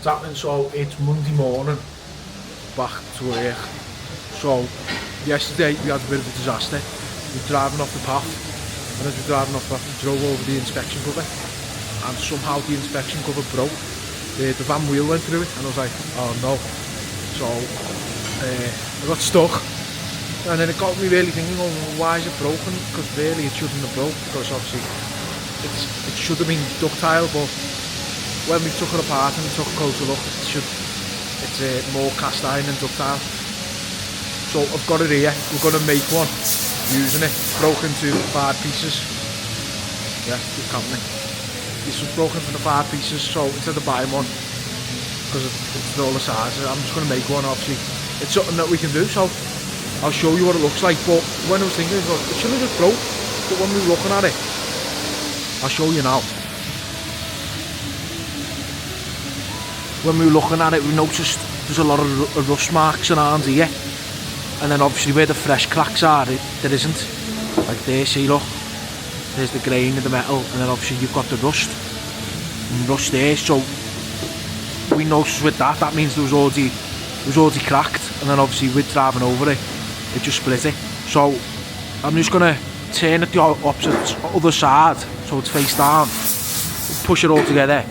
It's happening, so it's Monday morning, back to work. So yesterday we had a bit of a disaster. We were driving off the path, and as we were driving off the path we drove over the inspection cover, and somehow the inspection cover broke. The van wheel went through it, and I was like, oh no. So I got stuck, and then it got me really thinking, oh, why is it broken? Because really it shouldn't have broke, because obviously it should have been ductile, but when we took it apart and took a closer look, it's more cast iron than ductile. So I've got it here. We're going to make one using it. Broken into 5 pieces. Yeah, keep counting it. This was broken into 5 pieces, so instead of buying one, because it's all the sizes, I'm just going to make one. Obviously it's something that we can do, so I'll show you what it looks like. But when I was thinking, it shouldn't have just broke, but when we were looking at it, I'll show you now. When we were looking at it, we noticed there's a lot of rust marks around here, and then obviously where the fresh cracks are, there isn't. Like there, see, look, there's the grain of the metal, and then obviously you've got the rust there. So we noticed with that means there was already cracked, and then obviously with driving over it, it just split it. So I'm just gonna turn it the opposite other side, so it's face down, push it all together,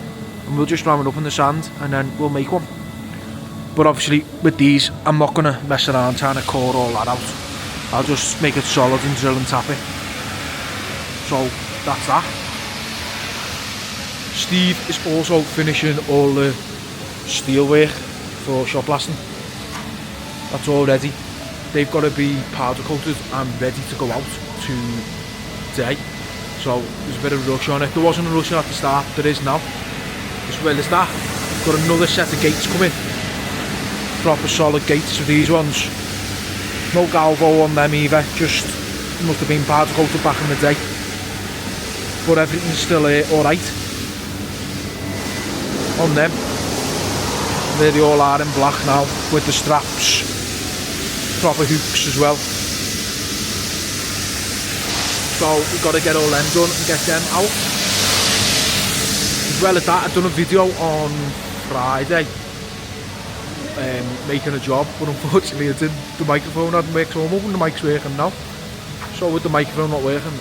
and we'll just ram it up in the sand, and then we'll make one. But obviously with these, I'm not going to mess around trying to core all that out. I'll just make it solid and drill and tap it. So that's that. Steve is also finishing all the steel work for shotblasting. That's all ready. They've got to be powder coated and ready to go out today. So there's a bit of a rush on it. There wasn't a rush at the start, there is now. As well as that, got another set of gates coming. Proper solid gates for these ones. No galvo on them either, just must have been powder coated back in the day. But everything's still alright on them. There they all are in black now, with the straps. Proper hooks as well. So we've got to get all them done and get them out. As well as that, I've done a video on Friday making a job, but unfortunately the microphone hadn't worked, so I'm hoping the mic's working now. So with the microphone not working,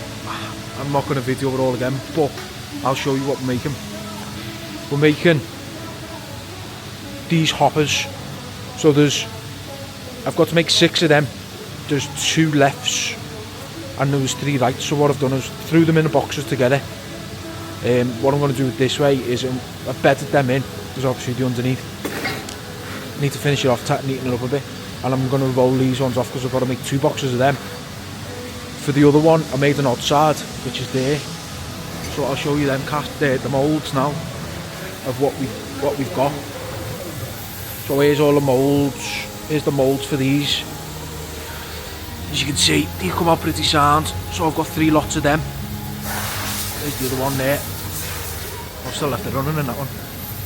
I'm not going to video it all again, but I'll show you what we're making. We're making these hoppers. So I've got to make 6 of them. There's 2 lefts and there was 3 rights, so what I've done is threw them in the boxes together. What I'm going to do this way is I've bedded them in. There's obviously the underneath. Need to finish it off, neaten it up a bit, and I'm going to roll these ones off because I've got to make 2 boxes of them. For the other one, I made an odd side, which is there. So I'll show you them the moulds now of what we've got. So here's all the moulds. Here's the moulds for these. As you can see, they come out pretty sound. So I've got 3 lots of them. There's the other one there. I've still left it running in that one.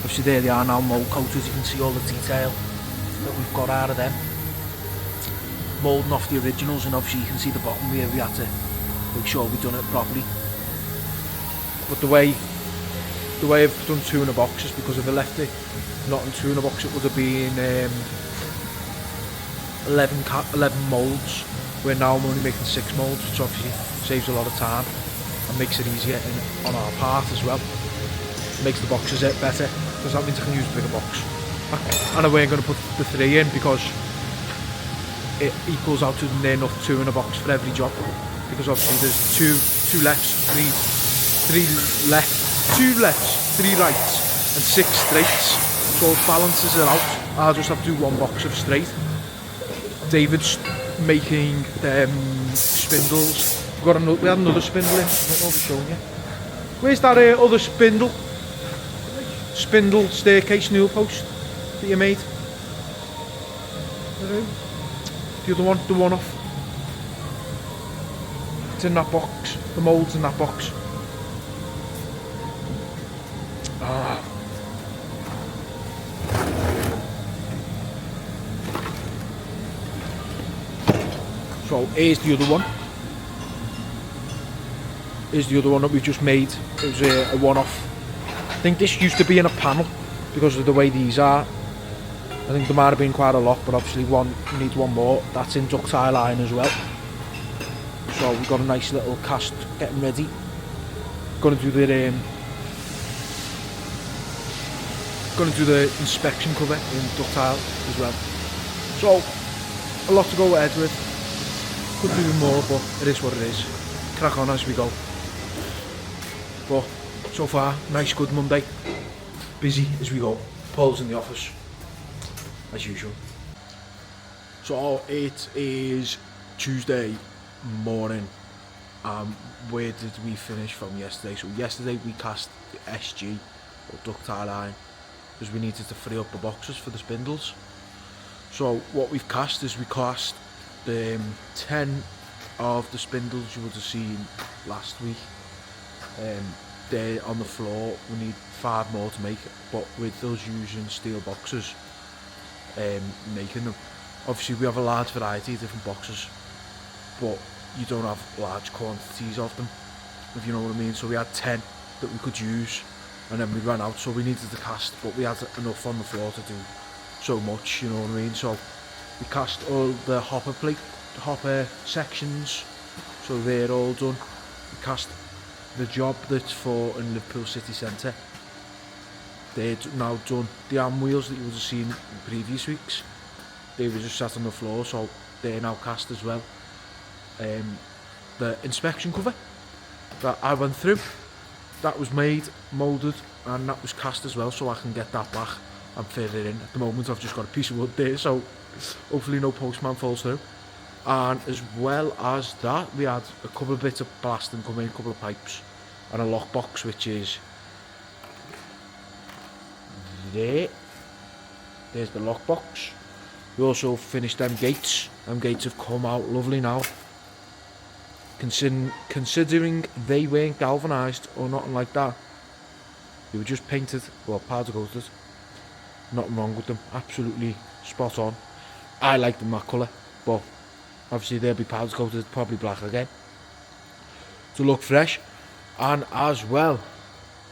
Obviously there they are now, mould coated. You can see all the detail that we've got out of them. Moulding off the originals, and obviously you can see the bottom where we had to make sure we've done it properly. But the way I've done 2 in a box is because if I left it not in 2 in a box, it would have been 11 moulds, where now I'm only making 6 moulds, which obviously saves a lot of time and makes it easier on our part as well. Makes the boxes better, because that means I can use a bigger box. And I weren't going to put the 3 in because it equals out to near enough 2 in a box for every job, because obviously there's 2 lefts, 3 left, 2 lefts, 3 rights and 6 straights, so it balances it out. I'll just have to do 1 box of straight. David's making spindles. We had another spindle in, I don't know if I've shown you. Where's that other spindle? Spindle staircase newel post that you made? The other one, the one off. It's in that box. The mould's in that box. So here's the other one. Here's the other one that we've just made. It was a one-off. I think this used to be in a panel, because of the way these are. I think there might have been quite a lot, but obviously we need one more. That's in ductile iron as well. So we've got a nice little cast getting ready. Going to do the inspection cover in ductile as well. So a lot to go ahead with. Could do more, but it is what it is. Crack on as we go. But so far, nice good Monday. Busy as we go. Paul's in the office as usual. So it is Tuesday morning. Where did we finish from yesterday? So yesterday we cast the SG or ductile iron because we needed to free up the boxes for the spindles. So what we've cast is we cast the 10 of the spindles you would have seen last week. They're on the floor. We need 5 more to make, but with us using steel boxes, making them. Obviously we have a large variety of different boxes, but you don't have large quantities of them, if you know what I mean. So we had 10 that we could use, and then we ran out, so we needed to cast, but we had enough on the floor to do so much, you know what I mean. So we cast all the hopper sections, so they're all done. We cast the job that's for in Liverpool City Centre. They're now done. The arm wheels that you would have seen in previous weeks, they were just sat on the floor, so they're now cast as well. The inspection cover that I went through, that was made, moulded, and that was cast as well, so I can get that back and fit it in. At the moment I've just got a piece of wood there, so hopefully no postman falls through. And as well as that, we had a couple of bits of blasting come in, a couple of pipes, and a lockbox, which is there. There's the lockbox. We also finished them gates. Them gates have come out lovely now. Considering they weren't galvanised or nothing like that, they were just painted, well, powder coated. Nothing wrong with them, absolutely spot on. I like them that colour, but obviously they'll be powder coated, probably black again, to look fresh. And as well,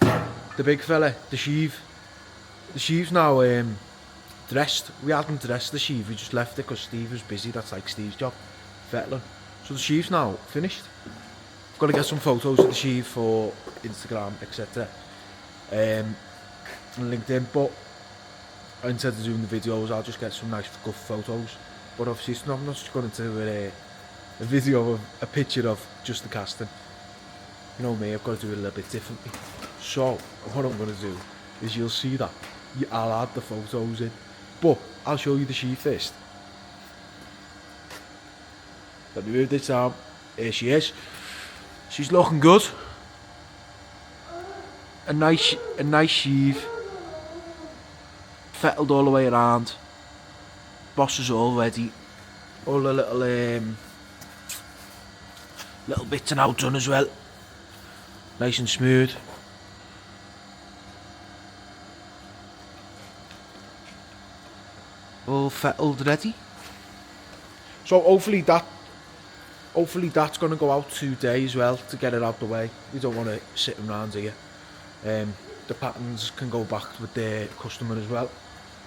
the big fella, the sheave. The sheave's now dressed. We hadn't dressed the sheave, we just left it because Steve was busy. That's like Steve's job, fettling. So the sheave's now finished. I've got to get some photos of the sheave for Instagram, etc. And LinkedIn, but instead of doing the videos, I'll just get some nice good photos. But obviously it's not, I'm not just going to do a video of a picture of just the casting. You know me, I've got to do it a little bit differently. So what I'm going to do is, you'll see that. I'll add the photos in, but I'll show you the sheave first. Let me move this down. Here she is. She's looking good. A nice sheave. Fettled all the way around. Bosses all ready. All the little bits are now done as well. Nice and smooth. All fettled ready. So hopefully that's going to go out today as well, to get it out the way. We don't want to sit around here. The patterns can go back with the customer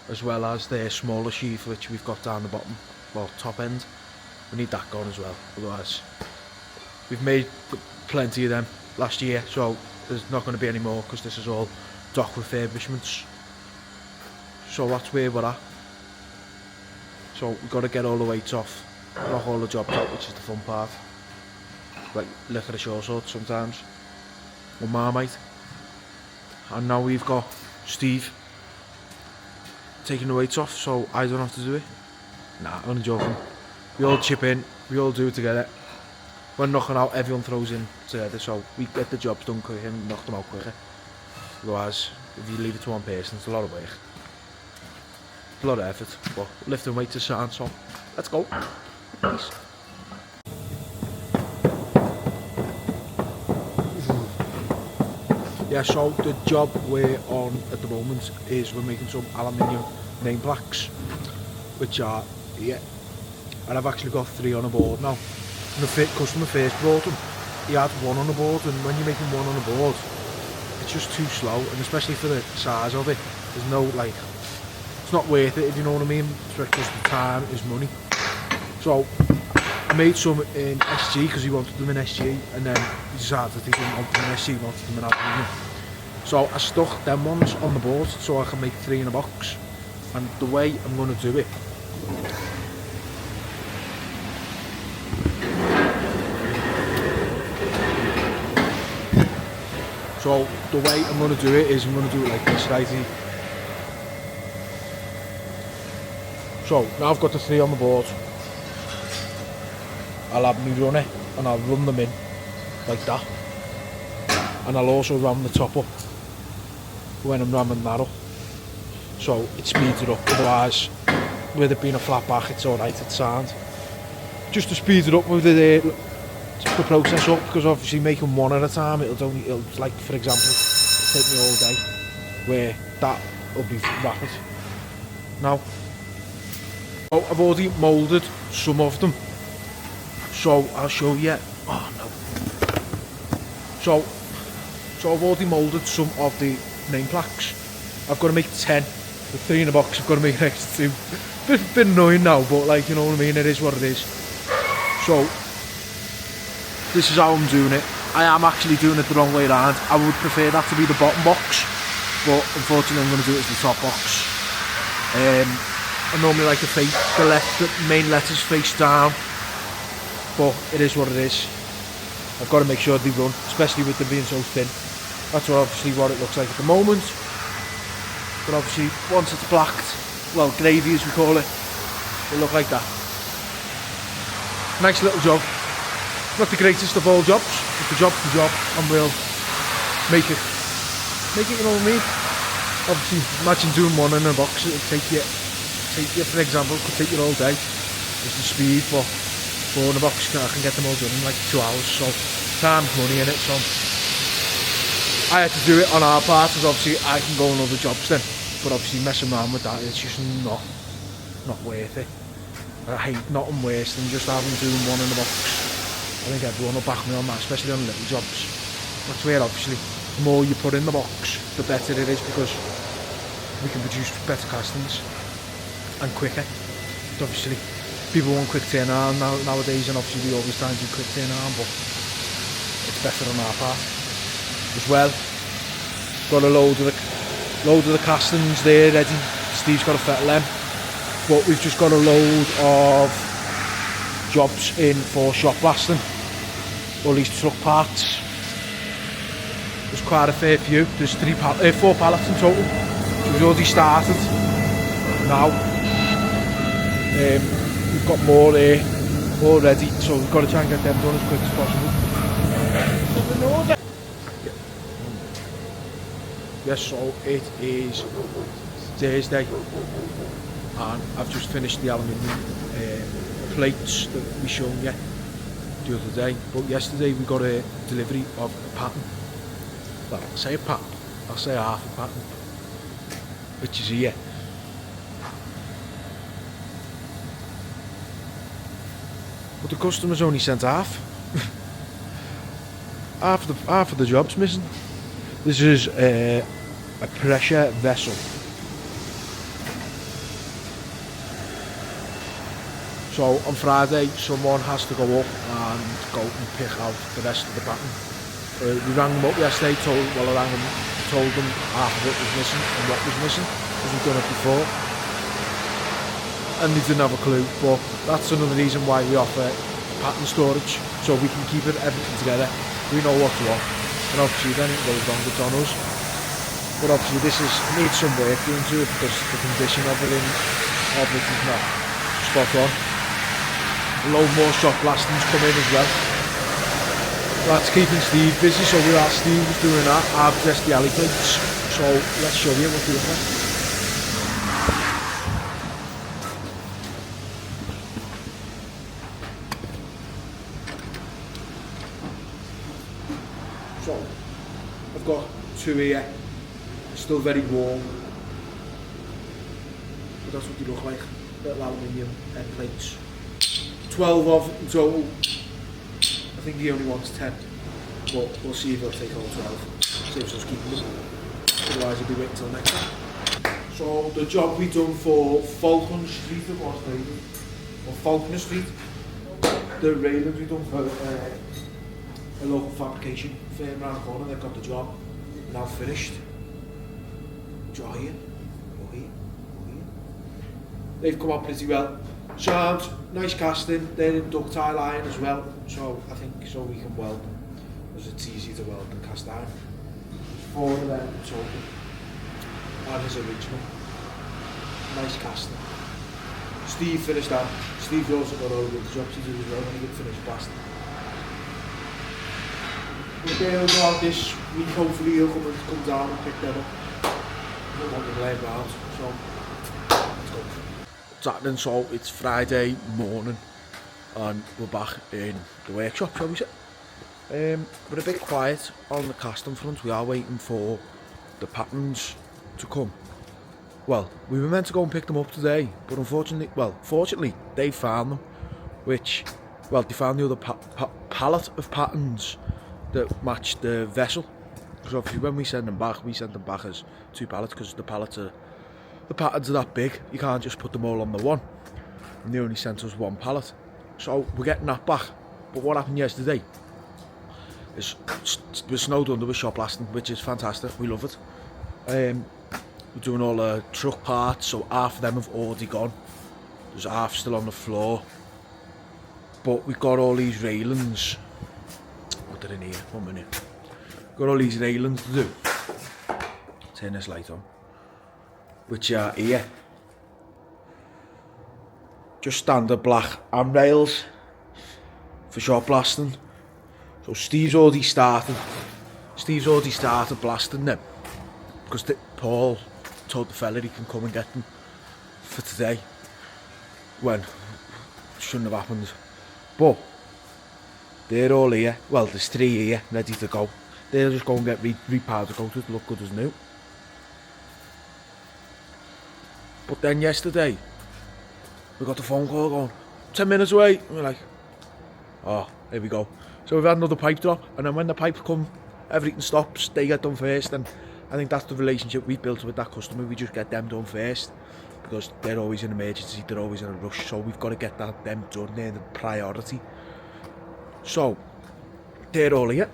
as well as the smaller sheave which we've got down the bottom, well, top end. We need that gone as well, otherwise we've made plenty of them last year, so there's not going to be any more, because this is all dock refurbishments. So that's where we're at. So we've got to get all the weights off, knock all the jobs out, which is the fun part. Like licorice or sort sometimes, or Marmite. And now we've got Steve taking the weights off, so I don't have to do it. Nah, I'm only joking. We all chip in, we all do it together. When knocking out, everyone throws in together, so we get the jobs done quicker and knock them out quicker. Otherwise, if you leave it to one person, it's a lot of work. It's a lot of effort, but lifting weights is sound, so let's go. Peace. Yeah, so the job we're on at the moment is we're making some aluminium name plaques, which are here, and I've actually got 3 on a board now. When the customer first brought them, he had 1 on a board, and when you're making 1 on a board, it's just too slow, and especially for the size of it, There's no, like, it's not worth it, if you know what I mean, because the time is money. So I made some in SG because he wanted them in SG, and then he decided that he didn't want them in SG, he wanted them in aluminium. So I stuck them ones on the board so I can make 3 in a box. And the way I'm going to do it, so the way I'm going to do it is I'm going to do it like this, right? So now I've got the 3 on the board. I'll have me run it and I'll run them in like that, and I'll also ram the top up when I'm ramming that up, so it speeds it up. Otherwise, with it being a flat back, it's alright, it's sound. Just to speed it up with the process up, because obviously making one at a time, it'll like, for example, it'll take me all day, where that will be rapid. Now, I've already moulded some of them, so I'll show you. Oh no. So I've already moulded some of the name plaques. I've got to make 10. The 3 in a box, I've got to make an extra 2. Bit annoying now, but like, you know what I mean, it is what it is. So this is how I'm doing it. I am actually doing it the wrong way around. I would prefer that to be the bottom box, but unfortunately I'm going to do it as the top box. I normally like to face the main letters face down, but it is what it is. I've got to make sure they run, especially with them being so thin. That's obviously what it looks like at the moment. But obviously, once it's blacked, well, gravy as we call it, it'll look like that. Nice little job. Not the greatest of all jobs, but the job's the job, and we'll make it, you know what I mean? Obviously, imagine doing one in a box, it'll take you, for example, could take you all day. It's the speed, but 4 in a box, I can get them all done in like 2 hours, so time's money in it, so I had to do it on our part, because obviously I can go on other jobs then, but obviously messing around with that, it's just not worth it. I hate nothing worse than just having doing one in a box. I think everyone will back me on that, especially on little jobs. That's where obviously the more you put in the box, the better it is, because we can produce better castings and quicker. But obviously people want quick turnaround nowadays, and obviously we always try and do quick turnaround, but it's better on our part as well. Got a load of the castings there ready. Steve's got to fettle them, but we've just got a load of jobs in for shotblasting, or at least truck parts. There's quite a fair few. There's 4 pallets in total. So we've already started now. We've got more there already, so we've got to try and get them done as quick as possible. Yes, so it is Thursday, and I've just finished the aluminium plates that we shown you the other day. But yesterday we got a delivery of a pattern. Well, I'll say a pattern, I'll say half a pattern, which is here. But the customer's only sent half. half of the job's missing. This is a pressure vessel. So on Friday, someone has to go up and go and pick out the rest of the pattern. We rang them up yesterday, told them half of it was missing and what was missing, because we've done it before. And they didn't have a clue, but that's another reason why we offer pattern storage, so we can keep everything together. We know what's what, and obviously if anything goes wrong, it's on us. But obviously this needs some work doing to it, because the condition of it is not spot on. A load more shot blastings come in as well. That's keeping Steve busy, so while Steve was doing that, I've dressed the alley plates. So let's show you what they look like. So I've got 2 here, still very warm, but that's what they look like, little aluminium end plates. 12 of in total. I think he only wants 10, but we'll see if he'll take all 12. Saves us keeping them, otherwise he'll be waiting till next time. So the job we done for Falcon Street, it was labelled, or Falconer Street, the railings we done for a local fabrication firm around the corner. They've got the job now finished. Giant, they've come out pretty well. Sound, nice casting. They're in ductile iron as well, so I think so we can weld them, because it's easy to weld and cast iron. 4 of them in total. That is original. Nice casting. Steve finished that. Steve's also got all the jobs to do as well when he gets finished blasting. We'll be able to go out this week, hopefully he'll come down and pick them up. I don't want them laying around, so let's go. It's happening, so it's Friday morning and we're back in the workshop, shall we say. We're a bit quiet on the casting front. We are waiting for the patterns to come. Well, we were meant to go and pick them up today, but fortunately they found them, they found the other pallet of patterns that matched the vessel. Because obviously when we send them back as 2 pallets, because the patterns are that big, you can't just put them all on the one, and they only sent us 1 pallet. So we're getting that back. But what happened yesterday is we're snowed under with shotblasting, which is fantastic, we love it. We're doing all the truck parts, so half of them have already gone. There's half still on the floor. But we've got all these railings. What did I need? 1 minute. Got all these railings to do. Turn this light on. Which are here. Just standard black handrails for shotblasting. So Steve's already started blasting them, because Paul told the fella he can come and get them for today, when it shouldn't have happened. But they're all here. Well, there's 3 here ready to go. They'll just go and get re-powder coated to look good as new. But then yesterday we got the phone call going 10 minutes away, and we're like, oh, here we go. So we've had another pipe drop, and then when the pipes come, everything stops, they get done first, and I think that's the relationship we built with that customer. We just get them done first, because they're always in emergency, they're always in a rush, so we've got to get them done, they're the priority. So, they're all here.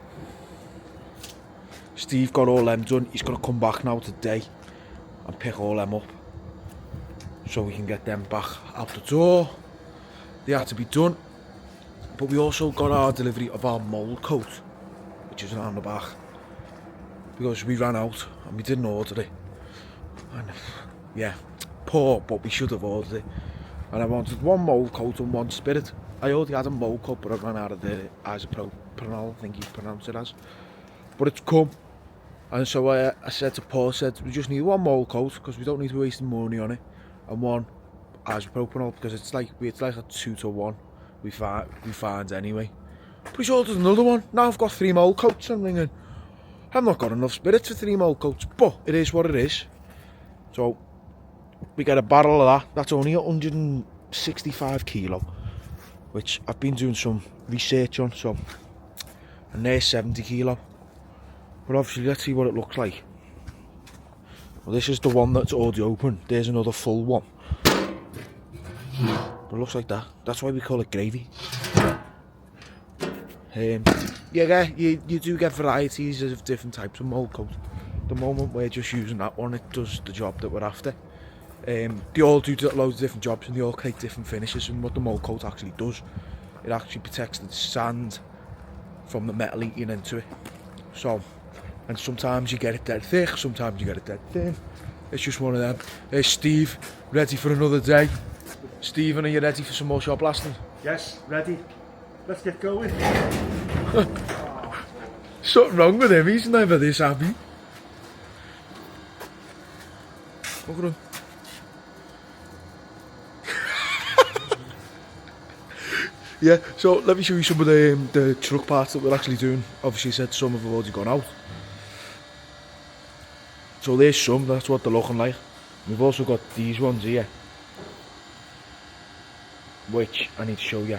Steve got all them done. He's going to come back now today and pick all them up, so we can get them back out the door. They had to be done. But we also got our delivery of our mould coat, which is around the back, because we ran out and we didn't order it. And yeah, poor, but we should have ordered it. And I wanted 1 mould coat and 1 spirit. I already had a mould coat, but I ran out of the isopropanol, I think you pronounce it as. But it's come. And so I said to Paul, we just need 1 mould coat, because we don't need to waste money on it, and 1 isopropanol, because it's like a 2-to-1. We find anyway. But he's ordered another one. Now I've got 3 mould coats. I'm thinking, I've not got enough spirit for 3 mould coats, but it is what it is. So we get a barrel of that. That's only 165 kilo, which I've been doing some research on. So, and there's 70 kilo. But obviously, let's see what it looks like. Well, this is the one that's already open. There's another full one. But it looks like that. That's why we call it gravy. Yeah, you do get varieties of different types of mould coat. At the moment we're just using that one. It does the job that we're after. They all do loads of different jobs, and they all create different finishes. And what the mould coat actually does, it actually protects the sand from the metal eating into it. So, and sometimes you get it dead thick, sometimes you get it dead thin. It's just one of them. There's Steve, ready for another day. Stephen, are you ready for some more shotblasting? Yes, ready. Let's get going. Something wrong with him, he's never this happy. Look at him. Yeah, so let me show you some of the truck parts that we're actually doing. Obviously I said some have already gone out. So there's some, that's what they're looking like. We've also got these ones here, which I need to show you.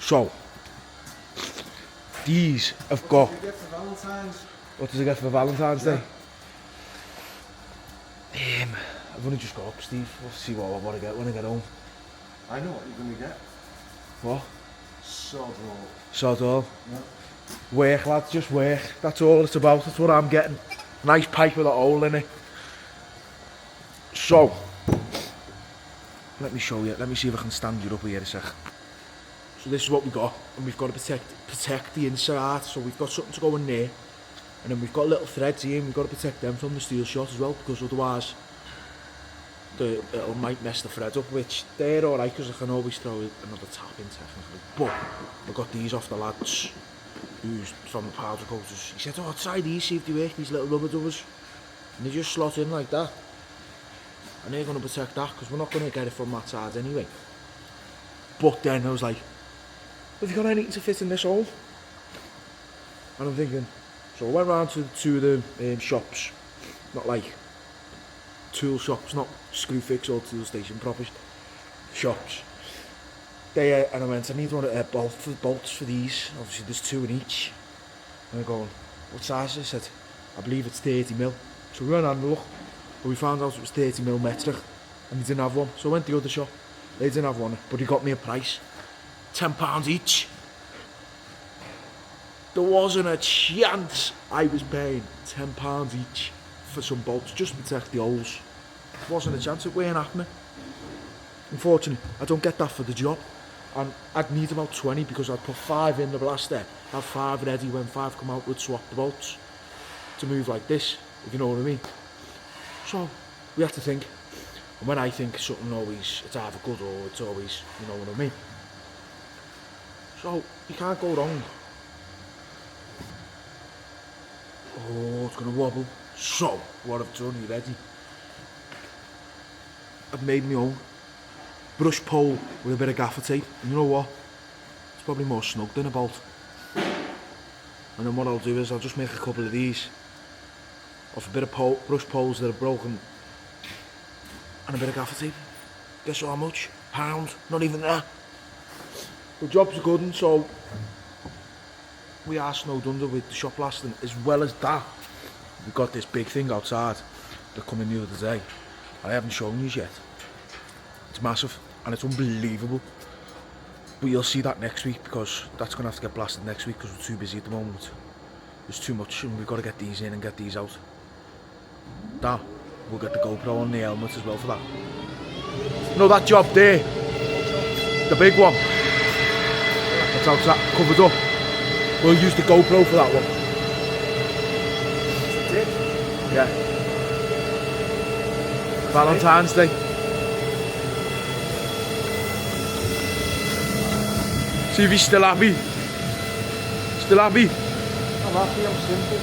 So, these have got... What do you get for Valentine's? What does it get for Valentine's Day? I've only just got up, Steve. We'll see what I want to get when I get home. I know what you're going to get. What? Sod roll. Sod all. Yeah. Work, lads, just work. That's all it's about. That's what I'm getting. Nice pipe with a hole in it. So, let me show you. Let me see if I can stand you up here a sec. So this is what we got, and we've got to protect the inside. So we've got something to go in there, and then we've got little threads here, and we've got to protect them from the steel shot as well, because otherwise it might mess the thread up, which they're alright because I can always throw another tap in technically. But I got these off the lads who's from the powder coaters. He said, oh, try these, see if they work, these little rubber dubbers. And they just slot in like that. And they're going to protect that because we're not going to get it from that side anyway. But then I was like, have you got anything to fit in this hole? And I'm thinking, so I went round to two of the shops, not like tool shops, not Screwfix or Tool Station, proper shops. And I went, I need one bolts for these. Obviously there's 2 in each. And they're going, what size is it? I said, I believe it's 30mm. So we went and look, but we found out it was 30mm metric, and they didn't have one. So I went to the other shop, they didn't have one, but he got me a price, £10 each. There wasn't a chance I was paying £10 each for some bolts just to protect the holes. Wasn't a chance, it weren't happening. Unfortunately, I don't get that for the job, and I'd need about 20 because I'd put 5 in the blaster, have 5 ready. When 5 come out, we'd swap the bolts to move like this, if you know what I mean. So we have to think, and when I think something always, it's either good or it's always, you know what I mean. So you can't go wrong. Oh, it's gonna wobble. So what I've done, you ready? I've made my own brush pole with a bit of gaffer tape, and you know what? It's probably more snug than a bolt. And then what I'll do is I'll just make a couple of these off a bit of brush poles that are broken and a bit of gaffer tape. Guess how much? £1, not even that. The job's a good one, so we are snowed under with the shotblasting. As well as that, we've got this big thing outside that come in the other day. I haven't shown you yet. It's massive and it's unbelievable. But you'll see that next week, because that's going to have to get blasted next week because we're too busy at the moment. There's too much and we've got to get these in and get these out. That, we'll get the GoPro on the helmet as well for that. You know that job there? The big one. That's outside, covered up. We'll use the GoPro for that one. Yeah. Valentine's Day. See if he's still happy. Still happy? I'm happy, I'm simple.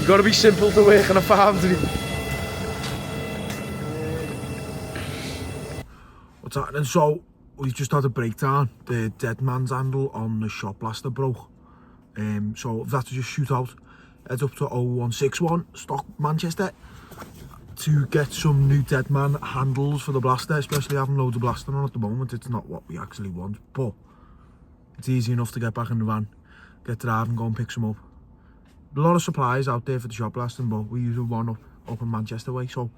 You gotta be simple to work in a foundry. What's happening? So, we've just had a breakdown. The dead man's handle on the shot blaster broke. So I've had to just shoot out. Head up to 0161 Stock Manchester to get some new dead man handles for the blaster, especially having loads of blaster on at the moment. It's not what we actually want, but it's easy enough to get back in the van, get driving, go and pick some up. A lot of supplies out there for the shot blasting, but we use one up in Manchester way, so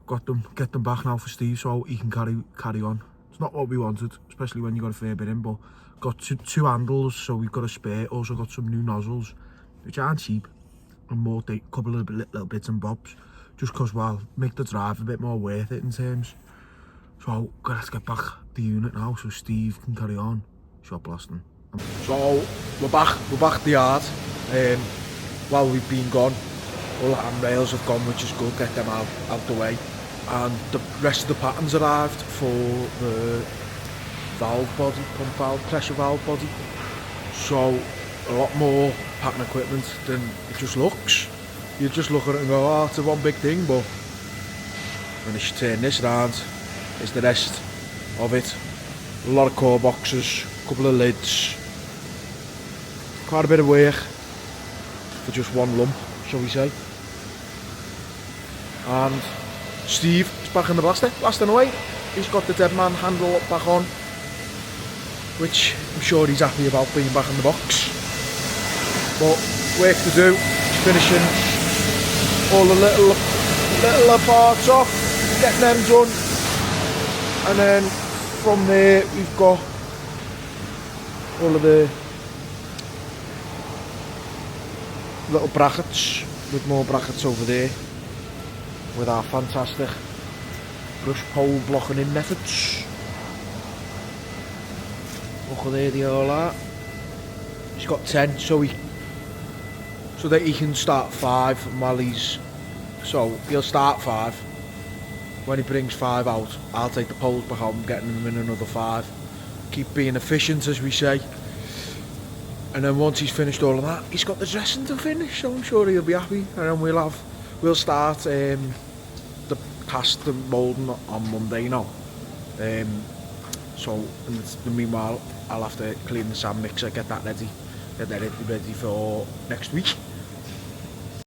get them back now for Steve so he can carry on. It's not what we wanted, especially when you got a fair bit in, but got two handles, so we've got a spare. Also got some new nozzles, which aren't cheap, and more couple of little bits and bobs, just because, well, make the drive a bit more worth it in terms. So let's get back the unit now so Steve can carry on shot blasting. So we're back at the yard. While we've been gone, all the handrails have gone, which is good, get them out the way. And the rest of the patterns arrived for the valve body, pump valve, pressure valve body. So a lot more pattern equipment than it just looks. You just look at it and go, oh, it's a one big thing, but when you turn this round, is the rest of it. A lot of core boxes, a couple of lids, quite a bit of work for just one lump, shall we say. And Steve is back in the blaster, blasting away. He's got the dead man handle back on, which I'm sure he's happy about being back in the box. But work to do, finishing all the little littler parts off, getting them done, and then from there we've got all of the little brackets, with more brackets over there with our fantastic brush pole blocking in methods. Look at there, they all are. He's got 10, so that he can start 5 while so he'll start 5. When he brings 5 out, I'll take the poles back out and getting them in another 5. Keep being efficient, as we say. And then once he's finished all of that, he's got the dressing to finish, so I'm sure he'll be happy. And then we'll start the cast the moulding on Monday now. So in the meanwhile, I'll have to clean the sand mixer, get that ready for next week.